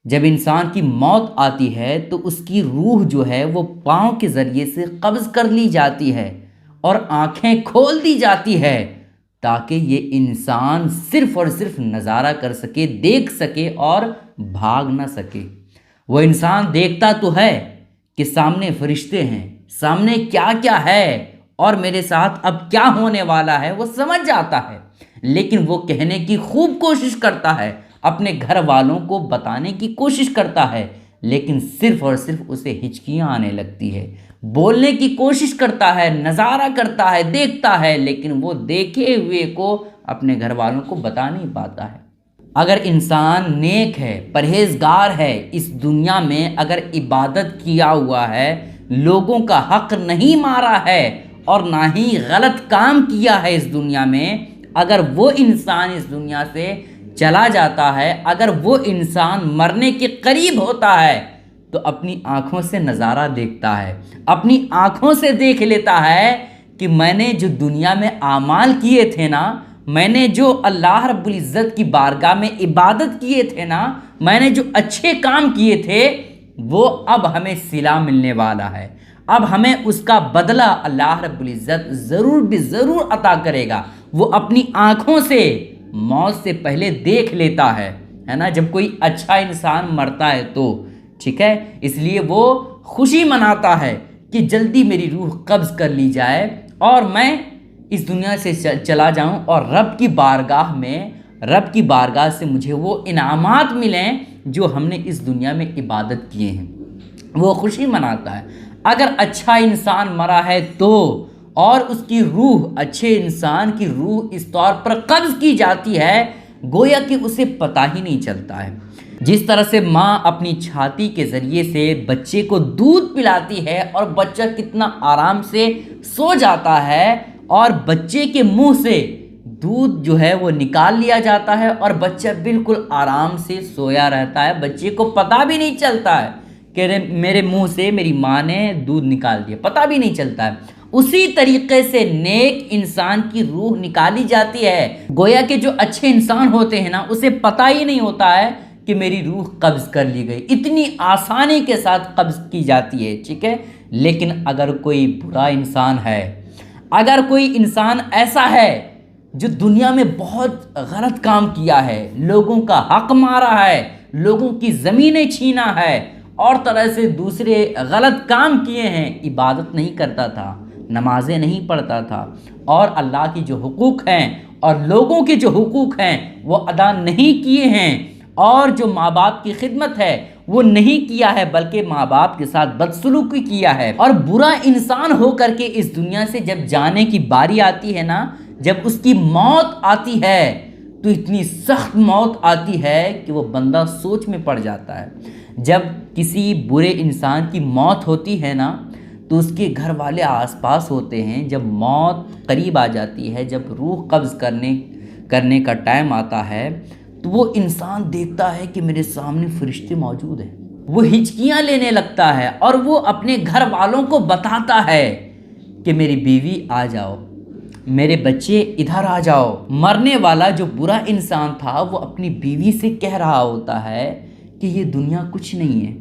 جب انسان کی موت آتی ہے تو اس کی روح جو ہے وہ پاؤں کے ذریعے سے قبض کر لی جاتی ہے اور آنکھیں کھول دی جاتی ہے، تاکہ یہ انسان صرف اور صرف نظارہ کر سکے، دیکھ سکے اور بھاگ نہ سکے۔ وہ انسان دیکھتا تو ہے کہ سامنے فرشتے ہیں، سامنے کیا کیا ہے اور میرے ساتھ اب کیا ہونے والا ہے، وہ سمجھ جاتا ہے، لیکن وہ کہنے کی خوب کوشش کرتا ہے، اپنے گھر والوں کو بتانے کی کوشش کرتا ہے، لیکن صرف اور صرف اسے ہچکیاں آنے لگتی ہے۔ بولنے کی کوشش کرتا ہے، نظارہ کرتا ہے، دیکھتا ہے، لیکن وہ دیکھے ہوئے کو اپنے گھر والوں کو بتا نہیں پاتا ہے۔ اگر انسان نیک ہے، پرہیزگار ہے، اس دنیا میں اگر عبادت کیا ہوا ہے، لوگوں کا حق نہیں مارا ہے اور نہ ہی غلط کام کیا ہے اس دنیا میں، اگر وہ انسان اس دنیا سے چلا جاتا ہے، اگر وہ انسان مرنے کے قریب ہوتا ہے، تو اپنی آنکھوں سے نظارہ دیکھتا ہے، اپنی آنکھوں سے دیکھ لیتا ہے کہ میں نے جو دنیا میں اعمال کیے تھے نا، میں نے جو اللہ رب العزت کی بارگاہ میں عبادت کیے تھے نا، میں نے جو اچھے کام کیے تھے، وہ اب ہمیں صلہ ملنے والا ہے، اب ہمیں اس کا بدلہ اللہ رب العزت ضرور بھی ضرور عطا کرے گا۔ وہ اپنی آنکھوں سے موت سے پہلے دیکھ لیتا ہے نا، جب کوئی اچھا انسان مرتا ہے تو ٹھیک ہے، اس لیے وہ خوشی مناتا ہے کہ جلدی میری روح قبض کر لی جائے اور میں اس دنیا سے چلا جاؤں اور رب کی بارگاہ سے مجھے وہ انعامات ملیں جو ہم نے اس دنیا میں عبادت کیے ہیں، وہ خوشی مناتا ہے۔ اگر اچھا انسان مرا ہے تو اور اس کی روح، اچھے انسان کی روح اس طور پر قبض کی جاتی ہے گویا کہ اسے پتہ ہی نہیں چلتا ہے۔ جس طرح سے ماں اپنی چھاتی کے ذریعے سے بچے کو دودھ پلاتی ہے اور بچہ کتنا آرام سے سو جاتا ہے، اور بچے کے منہ سے دودھ جو ہے وہ نکال لیا جاتا ہے اور بچہ بالکل آرام سے سویا رہتا ہے، بچے کو پتہ بھی نہیں چلتا ہے کہ میرے منہ سے میری ماں نے دودھ نکال دیا، پتہ بھی نہیں چلتا ہے۔ اسی طریقے سے نیک انسان کی روح نکالی جاتی ہے، گویا کہ جو اچھے انسان ہوتے ہیں نا، اسے پتہ ہی نہیں ہوتا ہے کہ میری روح قبض کر لی گئی، اتنی آسانی کے ساتھ قبض کی جاتی ہے، ٹھیک ہے۔ لیکن اگر کوئی برا انسان ہے، اگر کوئی انسان ایسا ہے جو دنیا میں بہت غلط کام کیا ہے، لوگوں کا حق مارا ہے، لوگوں کی زمینیں چھینا ہے اور طرح سے دوسرے غلط کام کیے ہیں، عبادت نہیں کرتا تھا، نمازیں نہیں پڑھتا تھا، اور اللہ کی جو حقوق ہیں اور لوگوں کے جو حقوق ہیں وہ ادا نہیں کیے ہیں، اور جو ماں باپ کی خدمت ہے وہ نہیں کیا ہے، بلکہ ماں باپ کے ساتھ بدسلوکی کیا ہے، اور برا انسان ہو کر کے اس دنیا سے جب جانے کی باری آتی ہے نا، جب اس کی موت آتی ہے تو اتنی سخت موت آتی ہے کہ وہ بندہ سوچ میں پڑ جاتا ہے۔ جب کسی برے انسان کی موت ہوتی ہے نا تو اس کے گھر والے آس پاس ہوتے ہیں، جب موت قریب آ جاتی ہے، جب روح قبض کرنے کا ٹائم آتا ہے تو وہ انسان دیکھتا ہے کہ میرے سامنے فرشتے موجود ہیں، وہ ہچکیاں لینے لگتا ہے اور وہ اپنے گھر والوں کو بتاتا ہے کہ میری بیوی آ جاؤ، میرے بچے ادھر آ جاؤ۔ مرنے والا جو برا انسان تھا وہ اپنی بیوی سے کہہ رہا ہوتا ہے کہ یہ دنیا کچھ نہیں ہے،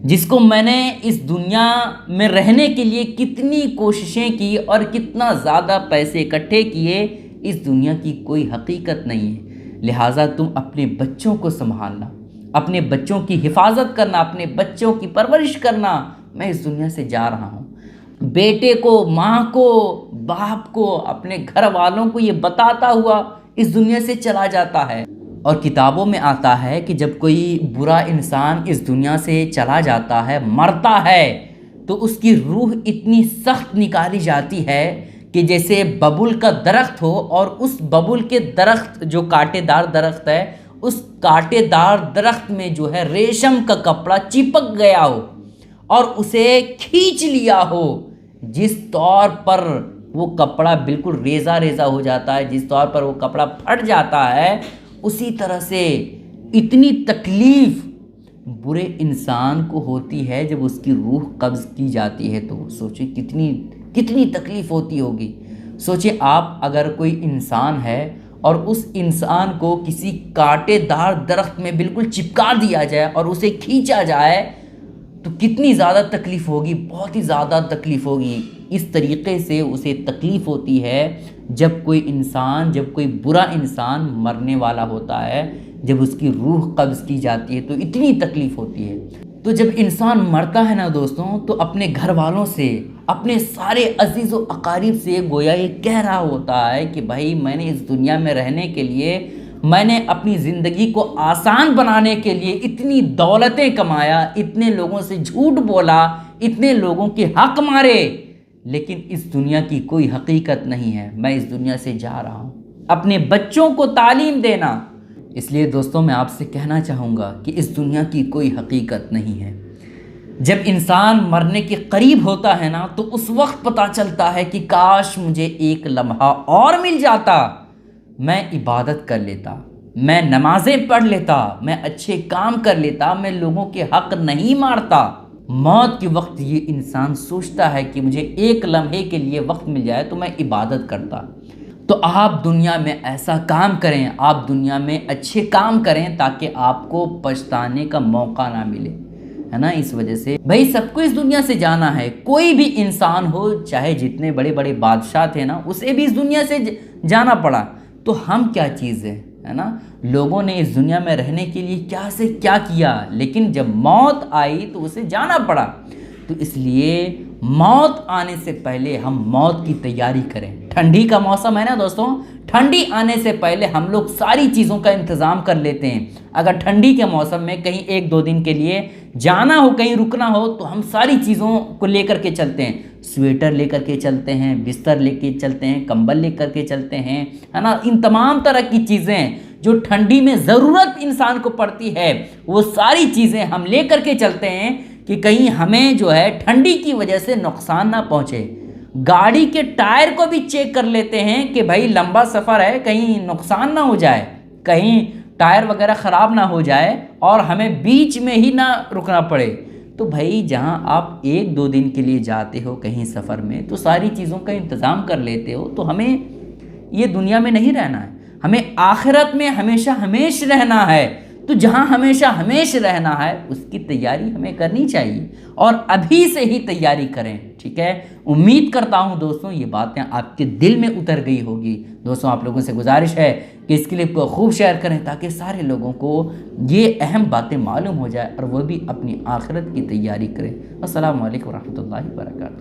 جس کو میں نے اس دنیا میں رہنے کے لیے کتنی کوششیں کی اور کتنا زیادہ پیسے اکٹھے کیے، اس دنیا کی کوئی حقیقت نہیں ہے، لہٰذا تم اپنے بچوں کو سنبھالنا، اپنے بچوں کی حفاظت کرنا، اپنے بچوں کی پرورش کرنا، میں اس دنیا سے جا رہا ہوں۔ بیٹے کو، ماں کو، باپ کو، اپنے گھر والوں کو یہ بتاتا ہوا اس دنیا سے چلا جاتا ہے۔ اور کتابوں میں آتا ہے کہ جب کوئی برا انسان اس دنیا سے چلا جاتا ہے، مرتا ہے، تو اس کی روح اتنی سخت نکالی جاتی ہے کہ جیسے ببول کا درخت ہو اور اس ببول کے درخت جو کانٹے دار درخت ہے، اس کانٹے دار درخت میں جو ہے ریشم کا کپڑا چپک گیا ہو اور اسے کھینچ لیا ہو، جس طور پر وہ کپڑا بالکل ریزہ ریزہ ہو جاتا ہے، جس طور پر وہ کپڑا پھٹ جاتا ہے، اسی طرح سے اتنی تکلیف برے انسان کو ہوتی ہے جب اس کی روح قبض کی جاتی ہے، تو سوچیں کتنی تکلیف ہوتی ہوگی۔ سوچیں آپ اگر کوئی انسان ہے اور اس انسان کو کسی کانٹے دار درخت میں بالکل چپکا دیا جائے اور اسے کھینچا جائے تو کتنی زیادہ تکلیف ہوگی، بہت ہی زیادہ تکلیف ہوگی۔ اس طریقے سے اسے تکلیف ہوتی ہے جب کوئی برا انسان مرنے والا ہوتا ہے، جب اس کی روح قبض کی جاتی ہے تو اتنی تکلیف ہوتی ہے۔ تو جب انسان مرتا ہے نا دوستوں، تو اپنے گھر والوں سے، اپنے سارے عزیز و اقارب سے گویا یہ کہہ رہا ہوتا ہے کہ بھائی میں نے اس دنیا میں رہنے کے لیے، میں نے اپنی زندگی کو آسان بنانے کے لیے اتنی دولتیں کمایا، اتنے لوگوں سے جھوٹ بولا، اتنے لوگوں کے حق مارے، لیکن اس دنیا کی کوئی حقیقت نہیں ہے، میں اس دنیا سے جا رہا ہوں اپنے بچوں کو تعلیم دینا۔ اس لیے دوستوں میں آپ سے کہنا چاہوں گا کہ اس دنیا کی کوئی حقیقت نہیں ہے۔ جب انسان مرنے کے قریب ہوتا ہے نا تو اس وقت پتہ چلتا ہے کہ کاش مجھے ایک لمحہ اور مل جاتا، میں عبادت کر لیتا، میں نمازیں پڑھ لیتا، میں اچھے کام کر لیتا، میں لوگوں کے حق نہیں مارتا۔ موت کے وقت یہ انسان سوچتا ہے کہ مجھے ایک لمحے کے لیے وقت مل جائے تو میں عبادت کرتا۔ تو آپ دنیا میں ایسا کام کریں، آپ دنیا میں اچھے کام کریں تاکہ آپ کو پچھتانے کا موقع نہ ملے، ہے نا۔ اس وجہ سے بھائی سب کو اس دنیا سے جانا ہے، کوئی بھی انسان ہو، چاہے جتنے بڑے بڑے بادشاہ تھے نا، اسے بھی اس دنیا سے جانا پڑا، تو ہم کیا چیز ہے نا۔ لوگوں نے اس دنیا میں رہنے کے لیے کیا سے کیا کیا، لیکن جب موت آئی تو اسے جانا پڑا۔ تو اس لیے موت آنے سے پہلے ہم موت کی تیاری کریں۔ ٹھنڈی کا موسم ہے نا دوستوں، ٹھنڈی آنے سے پہلے ہم لوگ ساری چیزوں کا انتظام کر لیتے ہیں۔ اگر ٹھنڈی کے موسم میں کہیں 1-2 دن کے لیے جانا ہو، کہیں رکنا ہو، تو ہم ساری چیزوں کو لے کر کے چلتے ہیں، سویٹر لے کر کے چلتے ہیں، بستر لے کے چلتے ہیں، کمبل لے کر کے چلتے ہیں، ہے نا۔ ان تمام طرح کی چیزیں جو ٹھنڈی میں ضرورت انسان کو پڑتی ہے، وہ ساری چیزیں ہم لے کر کے چلتے ہیں کہ کہیں ہمیں جو ہے ٹھنڈی کی وجہ سے نقصان نہ پہنچے۔ گاڑی کے ٹائر کو بھی چیک کر لیتے ہیں کہ بھائی لمبا سفر ہے، کہیں نقصان نہ ہو جائے، کہیں ٹائر وغیرہ خراب نہ ہو جائے اور ہمیں بیچ میں ہی نہ رکنا پڑے۔ تو بھائی جہاں آپ 1-2 دن کے لیے جاتے ہو کہیں سفر میں، تو ساری چیزوں کا انتظام کر لیتے ہو، تو ہمیں یہ دنیا میں نہیں رہنا ہے، ہمیں آخرت میں ہمیشہ ہمیش رہنا ہے۔ تو جہاں ہمیشہ ہمیش رہنا ہے اس کی تیاری ہمیں کرنی چاہیے، اور ابھی سے ہی تیاری کریں، ٹھیک ہے۔ امید کرتا ہوں دوستوں یہ باتیں آپ کے دل میں اتر گئی ہوگی۔ دوستوں آپ لوگوں سے گزارش ہے کہ اس کلپ کو خوب شیئر کریں تاکہ سارے لوگوں کو یہ اہم باتیں معلوم ہو جائے اور وہ بھی اپنی آخرت کی تیاری کریں۔ السلام علیکم ورحمۃ اللہ وبرکاتہ۔